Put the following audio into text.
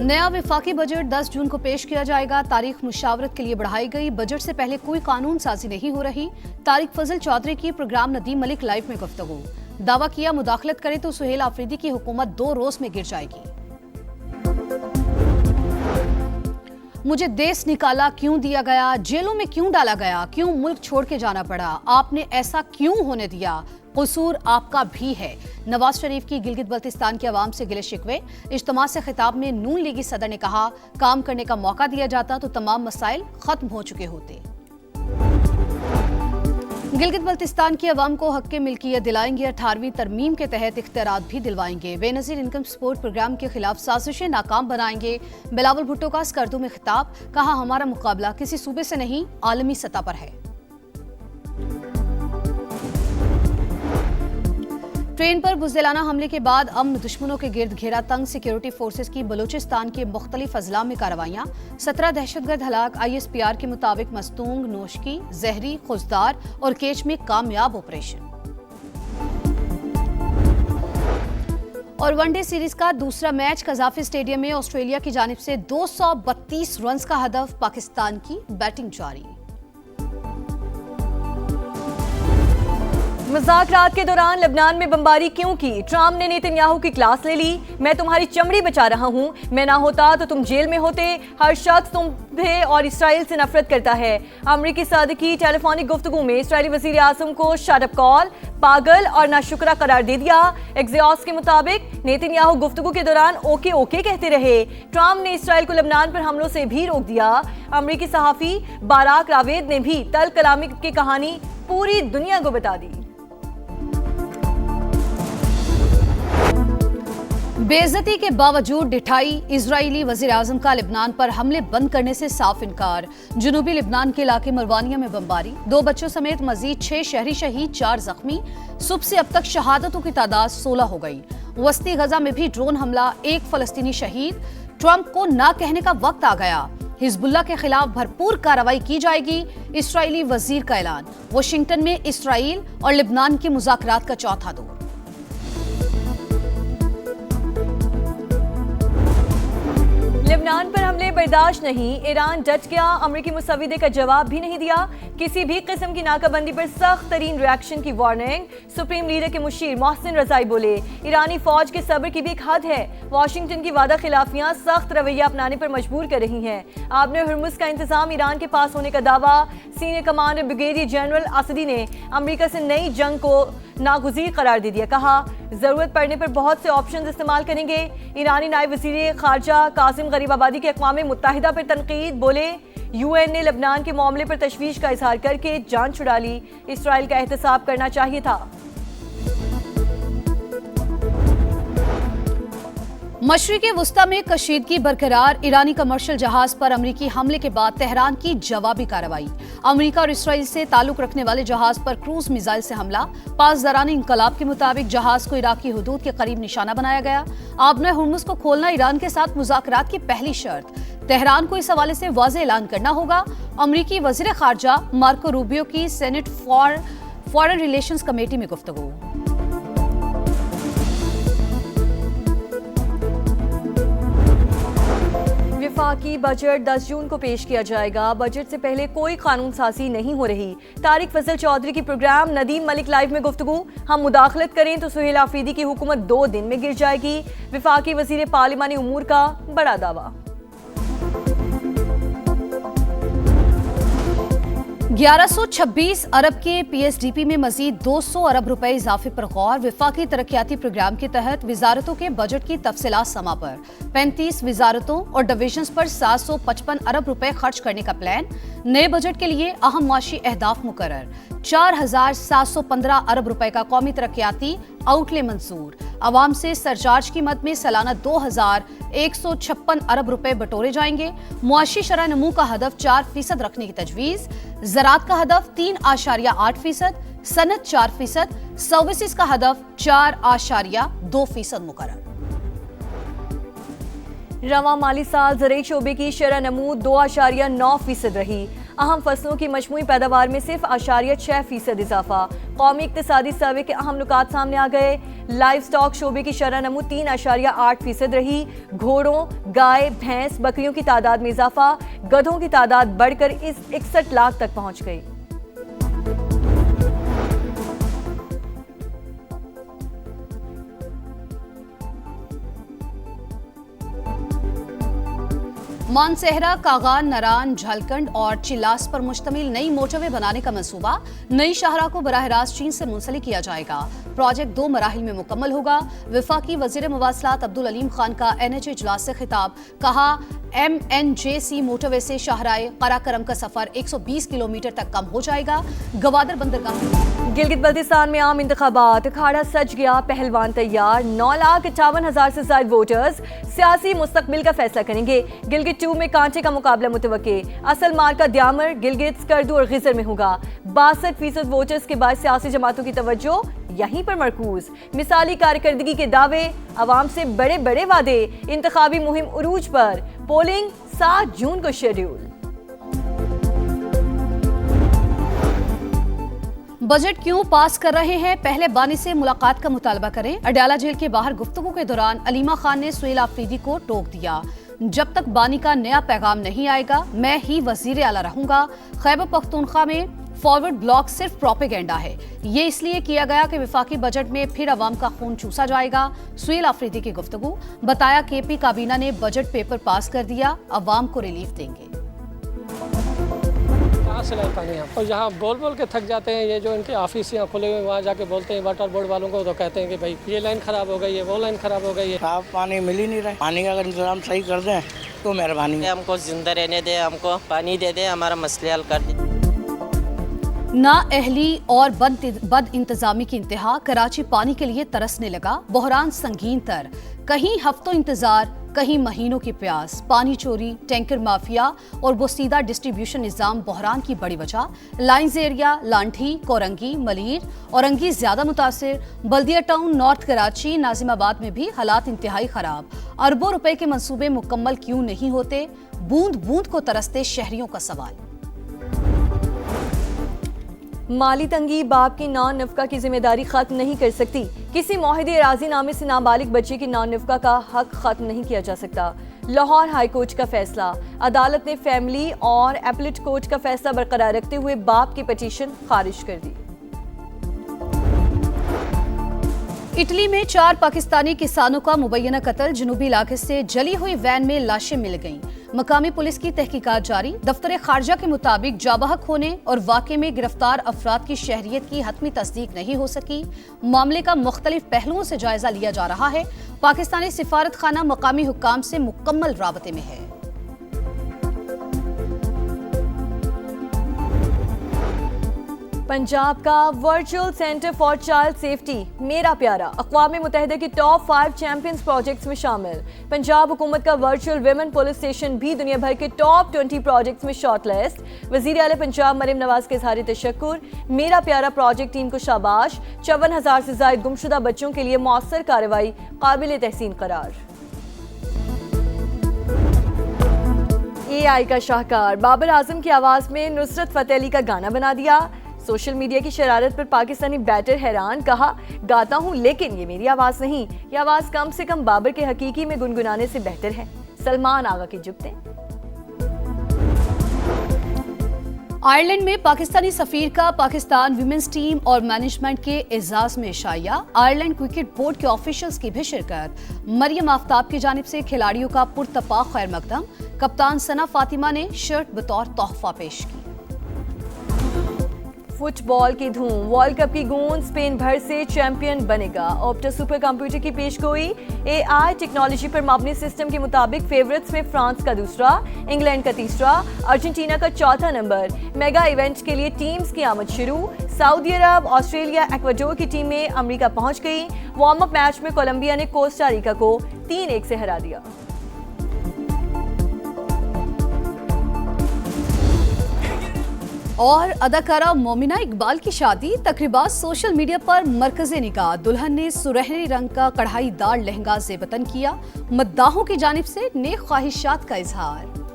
नया वफाकी बजट 10 जून को पेश किया जाएगा। तारीख मुशावरत के लिए बढ़ाई गई। बजट से पहले कोई कानून साजी नहीं हो रही। तारिक फजल चौधरी की प्रोग्राम नदीम मलिक लाइव में गुफ्तगू। दावा किया मुदाखलत करे तो सुहेल आफरीदी की हुकूमत 2 रोज में गिर जाएगी। मुझे देश निकाला क्यों दिया गया, जेलों में क्यों डाला गया, क्यों मुल्क छोड़ के जाना पड़ा, आपने ऐसा क्यों होने दिया, कसूर आपका भी है। नवाज शरीफ की गिलगित बल्तिस्तान के अवाम से गिले शिकवे। इज्तिमा से खिताब में नून लीगी सदर ने कहा, काम करने का मौका दिया जाता तो तमाम मसाइल खत्म हो चुके होते। गिलगित बल्तिस्तान की अवाम को हक के मिल्कियत दिलाएंगे। 18वीं तरमीम के तहत इख्तियारात भी दिलवाएंगे। बेनजीर इनकम सपोर्ट प्रोग्राम के खिलाफ साजिशें नाकाम बनाएंगे। बिलावल भुट्टो का स्कर्दू में खिताब, कहा हमारा मुकाबला किसी सूबे से नहीं आलमी सतह पर है। ट्रेन पर बुज़दिलाना हमले के बाद अमन दुश्मनों के गिर्द घेरा तंग। सिक्योरिटी फोर्सेस की बलूचिस्तान के मुख्तलिफ अजला में कार्रवाइयां। 17 दहशतगर्द हलाक। ISPR के मुताबिक मस्तूंग, नोशकी, जहरी, खुजदार और केच में कामयाब ऑपरेशन। और वनडे सीरीज का दूसरा मैच कजाफी स्टेडियम में ऑस्ट्रेलिया की जानिब से 232 रन का हदफ। पाकिस्तान की बैटिंग जारी। मुज़ाकरात के दौरान लबनान में बमबारी क्यों की? ट्रंप ने नेतन्याहू की क्लास ले ली। मैं तुम्हारी चमड़ी बचा रहा हूं, मैं ना होता तो तुम जेल में होते। हर शख्स तुम्हें और इसराइल से नफरत करता है। अमरीकी सदर की टेलीफोनिक गुफ्तगू में इसराइली वजीर आज़म को शट अप कॉल, पागल और नाशुक्रा करार दे दिया। एक्सियोस के मुताबिक नेतन्याहू गुफ्तगू के दौरान ओके ओके कहते रहे। ट्रंप ने इसराइल को लबनान पर हमलों से भी रोक दिया। अमरीकी सहाफी बाराक रावेद ने भी तल कलामी की कहानी पूरी दुनिया को बता दी। बेइज्जती के बावजूद डिठाई। इजरायली वजीर आजम का लिबनान पर हमले बंद करने से साफ इनकार। जनूबी लिबनान के इलाके मरवानिया में बमबारी। 2 बच्चों समेत मजीद 6 शहरी शहीद, 4 जख्मी। सुबह से अब तक शहादतों की तादाद 16 हो गई। वस्ती गजा में भी ड्रोन हमला, 1 फलस्तीनी शहीद। ट्रंप को ना कहने का वक्त आ गया। हिजबुल्लाह के खिलाफ भरपूर कार्रवाई की जाएगी। इसराइली वजीर का ऐलान। वाशिंगटन में इसराइल और लिबनान के मुज़ाकरात का चौथा दौर। लेबनान पर हमले बर्दाश्त नहीं। ईरान डट गया। अमरीकी मुसविदे का जवाब भी नहीं दिया। किसी भी किस्म की नाकाबंदी पर सख्त तरीन रिएक्शन की वार्निंग। सुप्रीम लीडर के मुशीर मोहसिन रजाई बोले, ईरानी फौज के सब्र की भी एक हद है। वाशिंगटन की वादा खिलाफियां सख्त रवैया अपनाने पर मजबूर कर रही हैं। आपने हुर्मुज़ का इंतजाम ईरान के पास होने का दावा। सीनियर कमांडर ब्रिगेडियर जनरल असदी ने अमरीका से नई जंग को नागुज़ीर करार दे दिया। कहा जरूरत पड़ने पर बहुत से ऑप्शन इस्तेमाल करेंगे। ईरानी नायब वज़ीर खारजा कासिम गरीबाबादी के अक़वाम मुत्तहिदा पर तनकीद। बोले, UN ने लबनान के मामले पर तशवीश का इजहार करके जान छुड़ा ली। इसराइल का एहतसाब करना चाहिए था। मशरिक़े वुस्ता में कशीदगी बरकरार। ईरानी कमर्शियल जहाज पर अमरीकी हमले के बाद तेहरान की जवाबी कार्रवाई। अमरीका और इसराइल से ताल्लुक रखने वाले जहाज पर क्रूज मिसाइल से हमला। पासदारान इंकलाब के मुताबिक जहाज को इराकी हुदूद के करीब निशाना बनाया गया। आबना हुर्मुज़ को खोलना ईरान के साथ मुज़ाकरात की पहली शर्त। तेहरान को इस हवाले से वाज़ेह ऐलान करना होगा। अमरीकी वज़ीर ख़ारजा मार्को रूबियो की सेनेट फॉरेन रिलेशंस कमेटी में गुफ्तगू। वफाकी बजट 10 जून को पेश किया जाएगा। बजट से पहले कोई कानून साजी नहीं हो रही। तारिक फजल चौधरी की प्रोग्राम नदीम मलिक लाइव में गुफ्तगू। हम मुदाखलत करें तो सुहेल आफरीदी की हुकूमत 2 दिन में गिर जाएगी। वफाकी वजीर पार्लिमानी उमूर का बड़ा दावा। 1126 अरब के PSDP में मजीद 200 अरब रुपए इजाफे पर गौर। वफाकी तरक्याती प्रोग्राम के तहत विजारतों के बजट की तफसीलात समा पर। 35 विजारतों और डिविजन्स पर 755 अरब रुपए खर्च करने का प्लान। नए बजट के लिए अहम माशी अहदाफ मुकर्रर। 4715 अरब रुपए का कौमी तरक्याती आउटले मंजूर। अवाम से सरचार्ज की मद में सालाना 2156 अरब रुपए बटोरे जाएंगे। मुआशी शरह नमू का हदफ 4% रखने की तजवीज। ज़राअत का हदफ 3.8%, सनत 4%, सर्विसेज का हदफ 4.2% मुकर्रर। रवा माली साल ज़राई शोबे की शरह नमू 2.9% रही। अहम फसलों की मजमूई पैदावार में सिर्फ 0.6% इजाफा। कौमी इक्तिसादी सर्वे के अहम नुकात सामने आ गए। लाइव स्टॉक शोबे की शरह नमू 3.8% रही। घोड़ों, गाय, भैंस, बकरियों की तादाद में इजाफा, गधों की तादाद बढ़कर इस 61 लाख तक पहुंच गई। मानसेहरा, कागान, नरान, झालकंड और चिलास पर मुश्तमिल नई मोटरवे बनाने का मंसूबा नई शाहरा को बराह रास्त चीन से मुंसलिक किया जाएगा। प्रोजेक्ट 2 मराहिल में मुकम्मल होगा। वफाकी वजीर मवासलात अब्दुल अलीम खान का NHA इजलास से खिताब, कहा MNJC मोटरवे से शाहराए कराकरम का सफर 120 किलोमीटर तक कम हो जाएगा। गवादर बंदरगाह। गिलगित बल्तिस्तान में आम इंतखाबात, अखाड़ा सज गया, पहलवान तैयार। 9,58,000 से ज्यादा वोटर्स सियासी मुस्तकबिल का फैसला करेंगे। गिलगित 2 में कांटे का मुकाबला मुतवक्के। असल मार्का द्यामर, गिलगित, स्कर्दू और गिजर में होगा। 62% वोटर्स के बाद सियासी जमातों की तवज्जो यहीं पर मरकूज। मिसाली कारकर्दगी के दावे, अवाम से बड़े बड़े वादे। इंतखाबी मुहिम उरूज पर। पोलिंग 7 जून को शेड्यूल। बजट क्यों पास कर रहे हैं, पहले बानी से मुलाकात का मुतालबा करें। अडयाला जेल के बाहर गुफ्तगू के दौरान अलीमा खान ने सुहेल आफरीदी को टोक दिया, जब तक बानी का नया पैगाम नहीं आएगा मैं ही वजीर आला रहूंगा। खैबर पख्तूनख्वा में फॉरवर्ड ब्लॉक सिर्फ प्रोपेगेंडा है। ये इसलिए किया गया कि विफाकी बजट में फिर अवाम का खून चूसा जाएगा। सुहेल आफरीदी की गुफ्तगू, बताया KP काबीना ने बजट पेपर पास कर दिया, अवाम को रिलीफ देंगे। से लाए पानी हम, और यहाँ बोल बोल के थक जाते हैं। ये जो इनके ऑफिस यहाँ खुले हुए, वहाँ जाके बोलते हैं वाटर बोर्ड वालों को, तो कहते हैं कि भाई ये लाइन खराब हो गई है, वो लाइन खराब हो गई है। साफ पानी मिल ही नहीं रहा है। पानी का अगर इंतजाम सही कर दें तो मेहरबानी है। हमको जिंदा रहने दे, हमको पानी दे दे, हमारा मसले हल कर दे। नाअहली और बद इंतजामी की इंतहा, कराची पानी के लिए तरसने लगा। बहरान संगीन तर, कहीं हफ्तों इंतजार, कहीं महीनों की प्यास। पानी चोरी, टैंकर माफिया और बोसीदा डिस्ट्रीब्यूशन निजाम बहरान की बड़ी वजह। लाइन्स एरिया, लांठी, कोरंगी, मलीर, औरंगी ज्यादा मुतासिर। बल्दिया टाउन, नॉर्थ कराची, नाजिमाबाद में भी हालात इंतहाई खराब। अरबों रुपए के मंसूबे मुकम्मल क्यों नहीं होते, बूंद बूंद को तरसते शहरियों का सवाल। माली तंगी बाप की नॉन नफका की जिम्मेदारी खत्म नहीं कर सकती। किसी मुआहिदे राजीनामे से नाबालिग बच्चे की नॉन नफका का हक खत्म नहीं किया जा सकता। लाहौर हाई कोर्ट का फैसला, अदालत ने फैमिली और एपलेट कोर्ट का फैसला बरकरार रखते हुए बाप की पिटीशन खारिज कर दी। इटली में 4 पाकिस्तानी किसानों का मुबैना कत्ल, जनूबी इलाके से जली हुई वैन में लाशें मिल गईं। मकामी पुलिस की तहकीकात जारी। दफ्तर खारजा के मुताबिक जाबहक होने और वाक़े में गिरफ्तार अफराद की शहरियत की हतमी तस्दीक नहीं हो सकी। मामले का मुख्तलिफ पहलुओं से जायजा लिया जा रहा है। पाकिस्तानी सिफारत खाना मकामी हुक्काम से मुकम्मल राबते में है। पंजाब का virtual centre for child safety मेरा प्यारा अक़वाम मुत्तहिदा की टॉप 5 चैंपियंस प्रोजेक्ट्स में शामिल। पंजाब हुकूमत का वर्चुअल विमेन पुलिस स्टेशन भी दुनिया भर के टॉप 20 प्रोजेक्ट्स में शॉर्टलिस्ट। वज़ीर आला पंजाब मरियम नवाज के इज़हार तशक्कुर। मेरा प्यारा प्रोजेक्ट टीम को शाबाश। 54,000 से ज़ायद गुमशुदा बच्चों के लिए मौसर कार्रवाई काबिल तहसीन करार। AI का शाहकार, बाबर आजम की आवाज़ में नुसरत फ़तेह अली का गाना बना दिया। सोशल मीडिया की शरारत पर पाकिस्तानी बैटर हैरान, कहा गाता हूं लेकिन ये मेरी आवाज नहीं, ये आवाज कम से कम बाबर के हकीकी में गुनगुनाने से बेहतर है। सलमान आगा की जुगतें। आयरलैंड में पाकिस्तानी सफीर का पाकिस्तान विमेंस टीम और मैनेजमेंट के एजाज में शाया। आयरलैंड क्रिकेट बोर्ड के ऑफिशियल्स की भी शिरकत। मरियम आफ्ताब की जानिब से खिलाड़ियों का पुरतपा खैर मकदम। कप्तान सना फातिमा ने शर्ट बतौर तोहफा पेश की। फुटबॉल की धूम, वर्ल्ड कप की गूंज, स्पेन भर से चैंपियन बनेगा। ऑप्टा सुपर कंप्यूटर की पेशगोई। AI टेक्नोलॉजी पर मबनी सिस्टम के मुताबिक फेवरेट्स में फ्रांस का दूसरा, इंग्लैंड का तीसरा, अर्जेंटीना का चौथा नंबर। मेगा इवेंट के लिए टीम्स की आमद शुरू। सऊदी अरब, ऑस्ट्रेलिया, इक्वाडोर की टीमें अमेरिका पहुंच गई। वार्म अप मैच में कोलंबिया ने कोस्टा रिका को 3-1 से हरा दिया। और अदाकारा मोमिना इकबाल की शादी, तकरीबा सोशल मीडिया पर मरकज़े निगाह। दुल्हन ने सुनहरे रंग का कढ़ाईदार लहंगा ज़ेबतन किया। मद्दाहों की जानिब से नेक ख्वाहिशात का इजहार।